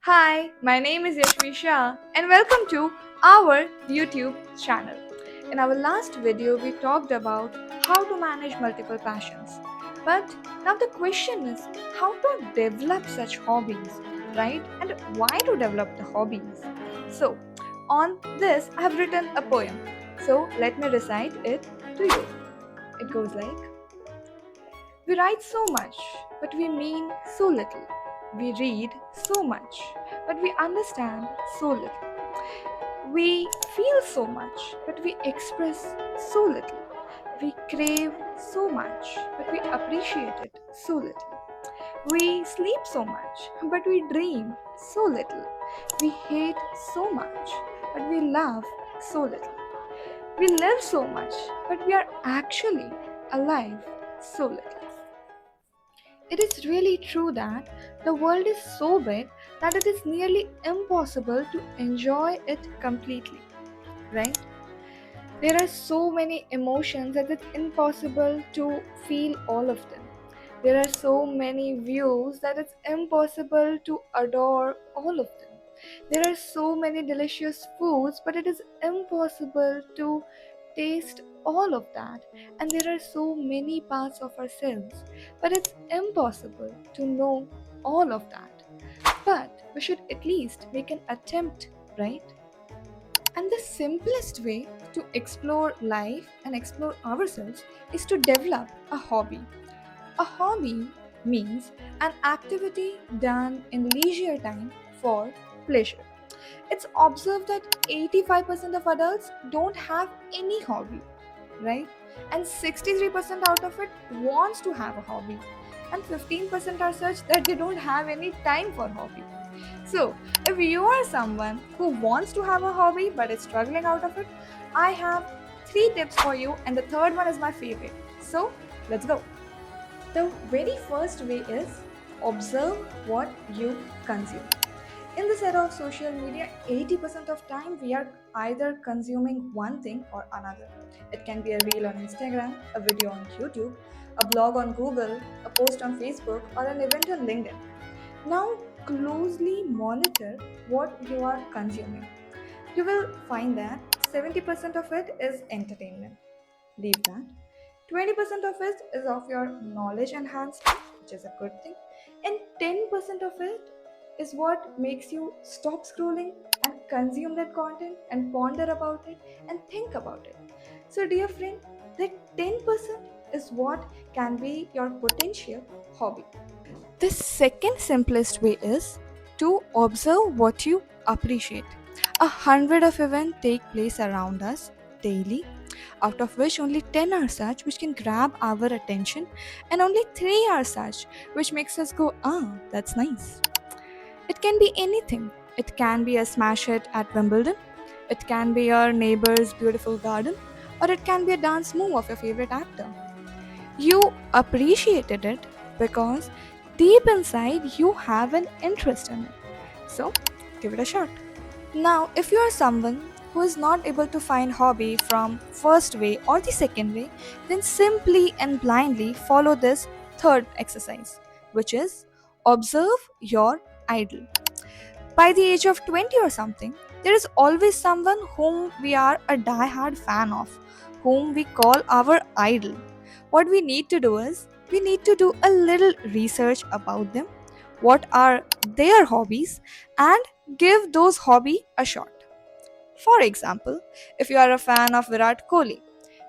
Hi, my name is Yashvi Shah and welcome to our YouTube channel. In our last video, we talked about how to manage multiple passions. But now the question is how to develop such hobbies, right? And why to develop the hobbies? So, on this, I have written a poem. So, let me recite it to you. It goes like, we write so much, but we mean so little. We read so much, but we understand so little. We feel so much, but we express so little. We crave so much, but we appreciate it so little. We sleep so much, but we dream so little. We hate so much, but we love so little. We live so much, but we are actually alive so little. It is really true that the world is so big that it is nearly impossible to enjoy it completely, right? There are so many emotions that it's impossible to feel all of them. There are so many views that it's impossible to adore all of them. There are so many delicious foods, but it is impossible to taste all of that. And there are so many parts of ourselves, but it's impossible to know all of that. But we should at least make an attempt, right? And the simplest way to explore life and explore ourselves is to develop a hobby. A hobby means an activity done in leisure time for pleasure. It's observed that 85% of adults don't have any hobby, right? And 63% out of it wants to have a hobby. And 15% are such that they don't have any time for hobby. So, if you are someone who wants to have a hobby but is struggling out of it, I have three tips for you, and the third one is my favorite. So, let's go. The very first way is observe what you consume. In this era of social media, 80% of time we are either consuming one thing or another. It can be a reel on Instagram, a video on YouTube, a blog on Google, a post on Facebook, or an event on LinkedIn. Now, closely monitor what you are consuming. You will find that 70% of it is entertainment. Leave that. 20% of it is of your knowledge enhancement, which is a good thing, and 10% of it is what makes you stop scrolling and consume that content and ponder about it and think about it. So, dear friend, that 10% is what can be your potential hobby. The second simplest way is to observe what you appreciate. 100 of events take place around us daily, out of which only 10 are such which can grab our attention, and only 3 are such which makes us go, ah, that's nice. It can be anything. It can be a smash hit at Wimbledon, it can be your neighbor's beautiful garden, or it can be a dance move of your favorite actor. You appreciated it because deep inside you have an interest in it. So, give it a shot. Now, if you are someone who is not able to find hobby from first way or the second way, then simply and blindly follow this third exercise, which is observe your idol. By the age of 20 or something, there is always someone whom we are a die-hard fan of, whom we call our idol. What we need to do is we need to do a little research about them, what are their hobbies, and give those hobby a shot. For example, if you are a fan of Virat Kohli,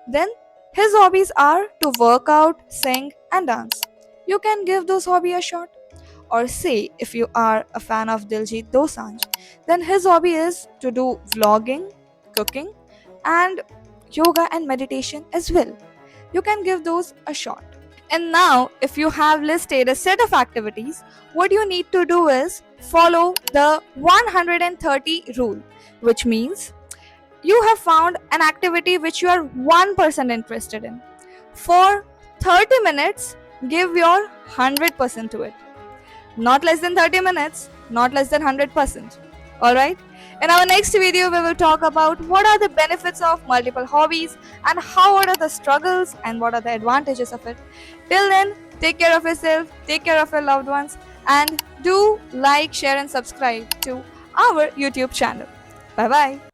then his hobbies are to work out, sing, and dance. You can give those hobby a shot. Or say if you are a fan of Diljit Dosanjh, then his hobby is to do vlogging, cooking, and yoga and meditation as well. You can give those a shot. And now, if you have listed a set of activities, what you need to do is follow the 130 rule, which means you have found an activity which you are 1% interested in. For 30 minutes, give your 100% to it. Not less than 30 minutes, not less than 100%. Alright? In our next video, we will talk about what are the benefits of multiple hobbies and what are the struggles and what are the advantages of it. Till then, take care of yourself, take care of your loved ones. And do like, share, and subscribe to our YouTube channel. Bye bye.